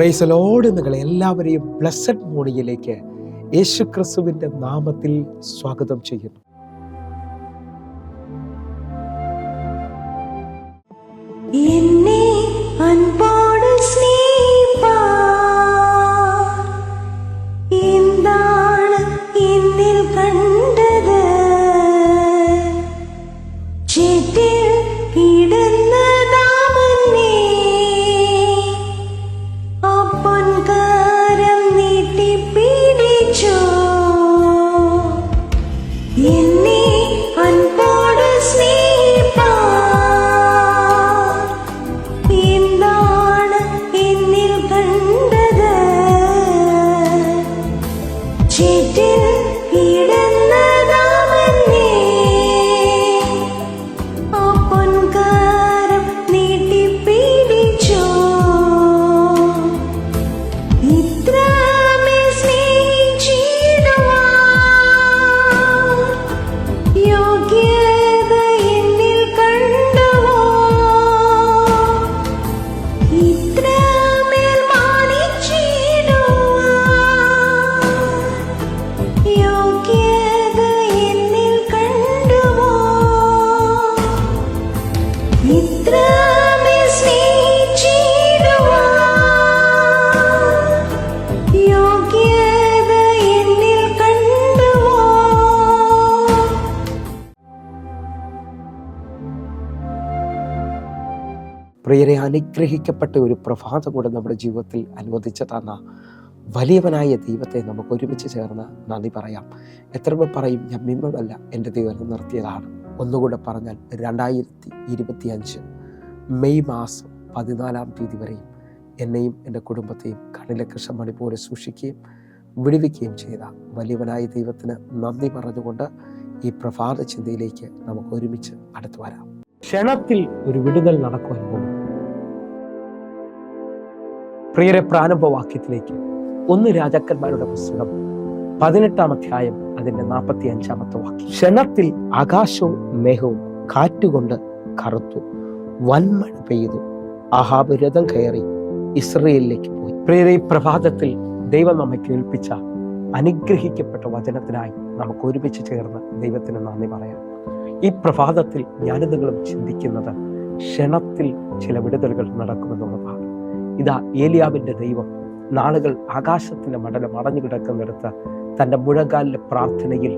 Praise the Lord. നിങ്ങളെ എല്ലാവരെയും blessed മോർണിംഗിലേക്ക് യേശു ക്രിസ്തുവിൻ്റെ നാമത്തിൽ സ്വാഗതം ചെയ്യുന്നു. എന്നെ അൻപോട് സ്നേഹിപ്പാൻ എന്താണ് എന്നിൽ കണ്ടത്? ചേറ്റിൽ കിടന്നതാമന്നേ ആ പൊൻകരം നീട്ടിപ്പിടിച്ചോ. എന്നെ അൻപോട് സ്നേഹിപ്പാൻ എന്താണ് എന്നിൽ കണ്ടത്? ചേറ്റിൽ കിടന്നതാമന്നേ ആ പൊൻകരം നീട്ടിപ്പിടിച്ചോ. ഇത്രമേൽ സ്നേഹിച്ചിടുവാൻ യോഗ്യത എന്നിൽ കണ്ടുവോ? ഇത്രമേൽ മാനിച്ചിടുവാൻ യോഗ്യത എന്നിൽ കണ്ടുവോ? ഇത്രമേൽ സ്നേഹിച്ചിടുവാൻ യോഗ്യത എന്നിൽ കണ്ടുവോ? പ്രിയരെ, അനുഗ്രഹിക്കപ്പെട്ട ഒരു പ്രഭാതം കൂടെ നമ്മുടെ ജീവിതത്തിൽ അനുവദിച്ചു തന്ന വലിയവനായ ദൈവത്തെ നമുക്ക് ഒരുമിച്ച് ചേർന്ന് നന്ദി പറയാം. എത്ര പേർ പറയും, ഞാൻ ബിംബമല്ല, എൻ്റെ ദൈവം നിർത്തിയതാണ്. ഒന്നുകൂടെ പറഞ്ഞാൽ 2025 മെയ് മാസം 14-ാം തീയതി വരെയും എന്നെയും എൻ്റെ കുടുംബത്തെയും കണ്ണിലെ കൃഷ്ണമണി പോലെ സൂക്ഷിക്കുകയും വിടുവിക്കുകയും ചെയ്ത വലിയവനായ ദൈവത്തിന് നന്ദി പറഞ്ഞുകൊണ്ട് ഈ പ്രഭാത ചിന്തയിലേക്ക് നമുക്ക് ഒരുമിച്ച് അടുത്തു വരാം. ക്ഷണത്തിൽ ഒരു വിടുതൽ നടക്കുവാൻ പോകും. പ്രിയരെ, പ്രാരംഭവാക്യത്തിലേക്ക് 1 രാജാക്കന്മാരുടെ പുസ്തകം 18-ാം അധ്യായം അതിൻ്റെ 45-ാമത്തെ വാക്യം. ക്ഷണത്തിൽ ആകാശവും മേഘവും കാറ്റുകൊണ്ട് കറുത്തു, വൻമഴ പെയ്തു, ആഹാബ് രഥം കയറി ഇസ്രയേലിലേക്ക് പോയി. പ്രിയരെ, ഈ പ്രഭാതത്തിൽ ദൈവം നമ്മെ കേൾപ്പിച്ച അനുഗ്രഹിക്കപ്പെട്ട വചനത്തിനായി നമുക്ക് ഒരുമിച്ച് ചേർന്ന് ദൈവത്തിന് നന്ദി പറയാം. ഈ പ്രഭാതത്തിൽ ഞാനും നിങ്ങളും ചിന്തിക്കുന്നത് ക്ഷണത്തിൽ ചില വിടുതലുകൾ നടക്കുമെന്നുള്ളതാണ്. ഇതാ ഏലിയാവിൻ്റെ ദൈവം നാളുകൾ ആകാശത്തിൻ്റെ മണ്ഡലം അടഞ്ഞു കിടക്കുന്നിടത്ത് തൻ്റെ മുഴങ്കാലിലെ പ്രാർത്ഥനയിൽ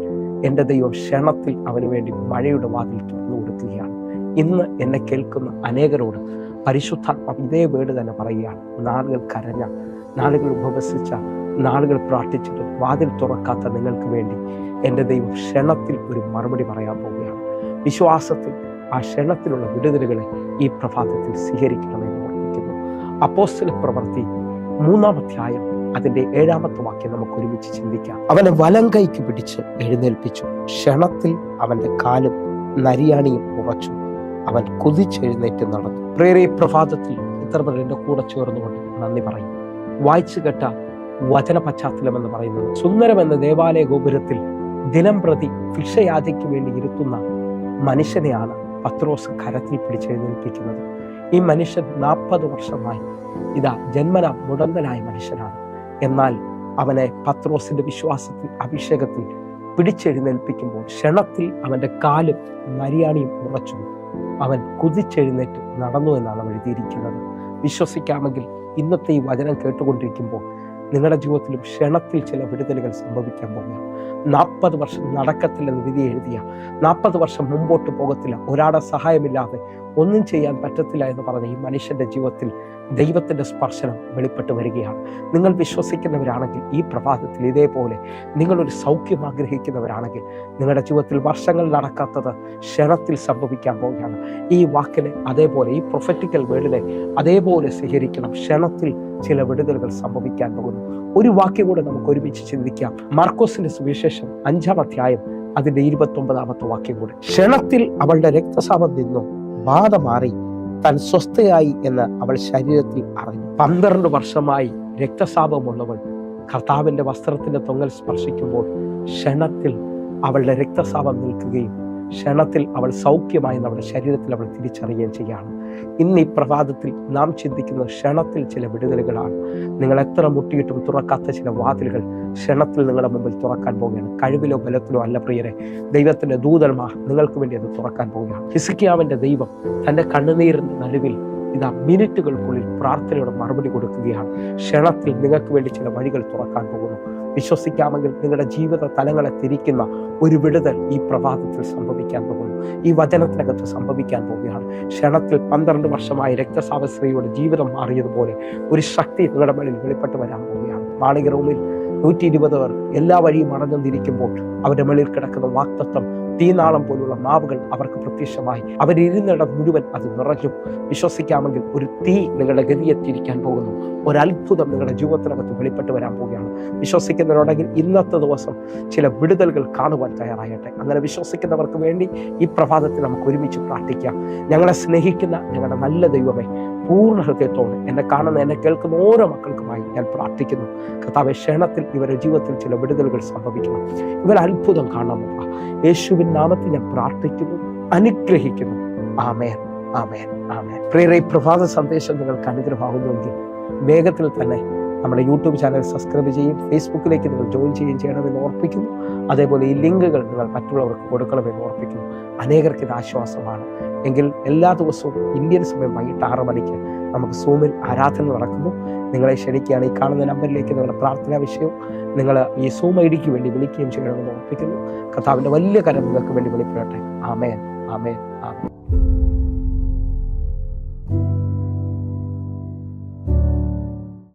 എൻ്റെ ദൈവം ക്ഷണത്തിൽ അവന് വേണ്ടി മഴയുടെ വാതിൽ തുറന്നു കൊടുക്കുകയാണ്. ഇന്ന് എന്നെ കേൾക്കുന്ന അനേകരോട് പരിശുദ്ധാത്മാവ് ഇതേ വേട് തന്നെ പറയുകയാണ്. നാളുകൾ കരഞ്ഞ, നാളുകൾ ഉപവസിച്ച, നാളുകൾ പ്രാർത്ഥിച്ചിട്ട് വാതിൽ തുറക്കാത്ത നിങ്ങൾക്ക് വേണ്ടി എൻ്റെ ദൈവം ക്ഷണത്തിൽ ഒരു മറുപടി പറയാൻ പോവുകയാണ്. വിശ്വാസത്തിൽ ആ ക്ഷണത്തിലുള്ള വിടുതലുകളെ ഈ പ്രഭാതത്തിൽ സ്വീകരിക്കണമെന്ന് ഓർമ്മിക്കുന്നു. അപ്പോസ്തല പ്രവൃത്തി 3-ാം അധ്യായം അതിൻ്റെ 7-ാമത്തെ വാക്യം നമുക്ക് ഒരുമിച്ച് ചിന്തിക്കാം. അവനെ വലം കൈക്ക് പിടിച്ച് എഴുന്നേൽപ്പിച്ചു, ക്ഷണത്തിൽ അവൻ്റെ കാലും നരിയാണിയും ഉറച്ചു, അവൻ കുതിച്ചെഴുന്നേറ്റ് നടന്നു. പ്രിയരെ, പ്രഭാതത്തിൽ ഇത്ര പേർ എൻ്റെ കൂടെ ചേർന്നുകൊണ്ട് നന്ദി പറയും. വായിച്ചു കേട്ട വചന പശ്ചാത്തലം എന്ന് പറയുന്നത് സുന്ദരമെന്ന ദേവാലയ ഗോപുരത്തിൽ ദിനം പ്രതി ഭിക്ഷയാചയ്ക്ക് വേണ്ടി ഇരുത്തുന്ന മനുഷ്യനെയാണ് പത്രോസ് കരത്തിൽ പിടിച്ചെഴുന്നേൽപ്പിക്കുന്നത്. ഈ മനുഷ്യൻ 40 വർഷമായി ഇതാ ജന്മന മുടന്തനായ മനുഷ്യനാണ്. എന്നാൽ അവനെ പത്രോസിന്റെ വിശ്വാസത്തിൽ, അഭിഷേകത്തിൽ പിടിച്ചെഴുന്നേൽപ്പിക്കുമ്പോൾ ക്ഷണത്തിൽ അവൻ്റെ കാലും നരിയാണിയും ഉറച്ചു, അവൻ കുതിച്ചെഴുന്നേറ്റ് നടന്നു എന്നാണ് എഴുതിയിരിക്കുന്നത്. വിശ്വസിക്കാമെങ്കിൽ ഇന്നത്തെ ഈ വചനം കേട്ടുകൊണ്ടിരിക്കുമ്പോൾ നിങ്ങളുടെ ജീവിതത്തിലും ക്ഷണത്തിൽ ചില വിടുതലുകൾ സംഭവിക്കാൻ പോകുകയാണ്. 40 വർഷം നടക്കത്തില്ലെന്ന് വിധി എഴുതിയ, 40 വർഷം മുമ്പോട്ട് പോകത്തില്ല, ഒരാളുടെ സഹായമില്ലാതെ ഒന്നും ചെയ്യാൻ പറ്റത്തില്ല എന്ന് പറഞ്ഞ ഈ മനുഷ്യന്റെ ജീവിതത്തിൽ ദൈവത്തിന്റെ സ്പർശനം വെളിപ്പെട്ട് വരികയാണ്. നിങ്ങൾ വിശ്വസിക്കുന്നവരാണെങ്കിൽ ഈ പ്രഭാതത്തിൽ ഇതേപോലെ നിങ്ങളൊരു സൗഖ്യം ആഗ്രഹിക്കുന്നവരാണെങ്കിൽ നിങ്ങളുടെ ജീവിതത്തിൽ വർഷങ്ങൾ നടക്കാത്തത് ക്ഷണത്തിൽ സംഭവിക്കാൻ പോവുകയാണ്. ഈ വാക്കിനെ അതേപോലെ, ഈ പ്രൊഫറ്റിക്കൽ വേർഡിനെ അതേപോലെ സ്വീകരിക്കണം. ക്ഷണത്തിൽ ചില വിടുതലുകൾ സംഭവിക്കാൻ പോകുന്നു. ഒരു വാക്യം കൂടെ നമുക്ക് ഒരുമിച്ച് ചിന്തിക്കാം. മാർക്കോസിന്റെ സുവിശേഷം 5-ാം അധ്യായം അതിന്റെ 29-ാമത്തെ വാക്യം കൂടെ. ക്ഷണത്തിൽ അവളുടെ രക്തസ്രാവം നിന്നു, ബാധ മാറി, താൻ സ്വസ്ഥയായി എന്ന് അവൾ ശരീരത്തിൽ അറിഞ്ഞു. 12 വർഷമായി രക്തസ്രാവമുള്ളവൾ കർത്താവിന്റെ വസ്ത്രത്തിന്റെ തൊങ്ങൽ സ്പർശിക്കുമ്പോൾ ക്ഷണത്തിൽ അവളുടെ രക്തസ്രാവം നിൽക്കുകയും ക്ഷണത്തിൽ അവൾ സൗഖ്യമായി നമ്മുടെ ശരീരത്തിൽ അവൾ തിരിച്ചറിയുകയും ചെയ്യാണ്. ഇന്ന് ഈ പ്രഭാതത്തിൽ നാം ചിന്തിക്കുന്ന ക്ഷണത്തിൽ ചില വിടുതലുകളാണ്. നിങ്ങൾ എത്ര മുട്ടിയിട്ടും തുറക്കാത്ത ചില വാതിലുകൾ ക്ഷണത്തിൽ നിങ്ങളുടെ മുമ്പിൽ തുറക്കാൻ പോവുകയാണ്. കഴിവിലോ ബലത്തിലോ അല്ല പ്രിയരെ, ദൈവത്തിന്റെ ദൂതന്മാർ നിങ്ങൾക്ക് വേണ്ടി അത് തുറക്കാൻ പോവുകയാണ്. ഹിസ്കിയാവിന്റെ ദൈവം തന്റെ കണ്ണുനീരിന്റെ നടുവിൽ ഇതാ മിനിറ്റുകൾക്കുള്ളിൽ പ്രാർത്ഥനയോടെ മറുപടി കൊടുക്കുകയാണ്. ക്ഷണത്തിൽ നിങ്ങൾക്ക് വേണ്ടി ചില വഴികൾ തുറക്കാൻ പോകുന്നു. വിശ്വസിക്കാമെങ്കിൽ നിങ്ങളുടെ ജീവിത തലങ്ങളെ തിരിക്കുന്ന ഒരു വിടുതൽ ഈ പ്രഭാതത്തിൽ സംഭവിക്കാൻ പോകുന്നു. ഈ വചനത്തിനകത്ത് സംഭവിക്കാൻ പോവുകയാണ്. ക്ഷണത്തിൽ 12 വർഷമായി രക്തസ്രാവ സ്ത്രീയുടെ ജീവിതം മാറിയതുപോലെ ഒരു ശക്തി നിങ്ങളുടെ മേളിൽ വെളിപ്പെട്ട് വരാൻ പോവുകയാണ്. മാളിക റൂമിൽ 120 പേർ എല്ലാ വഴിയും അടഞ്ഞിരിക്കുമ്പോൾ അവരുടെ മേളിൽ കിടക്കുന്ന വാക്തത്വം തീനാളം പോലുള്ള നാവുകൾ അവർക്ക് പ്രത്യക്ഷമായി. അവരിരുന്നിടം മുഴുവൻ അത് നിറഞ്ഞു. വിശ്വസിക്കാമെങ്കിൽ ഒരു തീ നിങ്ങളുടെ ഗതിയെ തിരിക്കാൻ പോകുന്നു. ഒരത്ഭുതം നിങ്ങളുടെ ജീവിതത്തിനകത്ത് വെളിപ്പെട്ട് വരാൻ പോവുകയാണ്. വിശ്വസിക്കുന്നവരുണ്ടെങ്കിൽ ഇന്നത്തെ ദിവസം ചില വിടുതലുകൾ കാണുവാൻ തയ്യാറാകട്ടെ. അങ്ങനെ വിശ്വസിക്കുന്നവർക്ക് വേണ്ടി ഈ പ്രഭാതത്തിൽ നമുക്ക് ഒരുമിച്ച് പ്രാർത്ഥിക്കാം. ഞങ്ങളെ സ്നേഹിക്കുന്ന ഞങ്ങളുടെ നല്ല ദൈവമേ, പൂർണ്ണ ഹൃദയത്തോടെ എന്നെ കാണുന്ന എന്നെ കേൾക്കുന്ന ഓരോ മക്കൾക്കുമായി ഞാൻ പ്രാർത്ഥിക്കുന്നു. കർത്താവേ, ക്ഷണത്തിൽ ഇവരുടെ ജീവിതത്തിൽ ചില വിടുതലുകൾ സംഭവിക്കണം. ഇവർ അത്ഭുതം കാണാമോ? യേശുവിൻ നാമത്തിൽ ഞാൻ പ്രാർത്ഥിക്കുന്നു, അനുഗ്രഹിക്കുന്നു. ആമേൻ, ആമേൻ, ആമേൻ. പ്രിയരേ, ഈ പ്രഭാത സന്ദേശം നിങ്ങൾക്ക് അനുഗ്രഹമാകുന്നുവെങ്കിൽ വേഗത്തിൽ തന്നെ നമ്മുടെ യൂട്യൂബ് ചാനൽ സബ്സ്ക്രൈബ് ചെയ്യും, ഫേസ്ബുക്കിലേക്ക് നിങ്ങൾ ജോയിൻ ചെയ്യണമെന്ന് ഓർപ്പിക്കുന്നു. അതേപോലെ ഈ ലിങ്കുകൾ നിങ്ങൾ മറ്റുള്ളവർക്ക് കൊടുക്കണമെന്ന് ഓർപ്പിക്കുന്നു. അനേകർക്ക് ഇത് ആശ്വാസമാണ്. എങ്കിൽ എല്ലാ ദിവസവും ഇന്ത്യൻ സമയം വൈകിട്ട് 6 മണിക്ക് നമുക്ക് സൂമിൽ ആരാധന നടക്കുന്നു. നിങ്ങളെ ക്ഷണിക്കുകയാണ്. ഈ കാണുന്ന നമ്പറിലേക്ക് നിങ്ങളുടെ പ്രാർത്ഥനാ വിഷയവും നിങ്ങൾ ഈ സൂം ഐഡിക്ക് വേണ്ടി വിളിക്കുകയും ചെയ്യണമെന്ന് ഓർപ്പിക്കുന്നു. കർത്താവിൻ്റെ വലിയ കരം നിങ്ങൾക്ക് വേണ്ടി വെളിപ്പെടട്ടെ. ആമേൻ, ആമേൻ, ആമേൻ.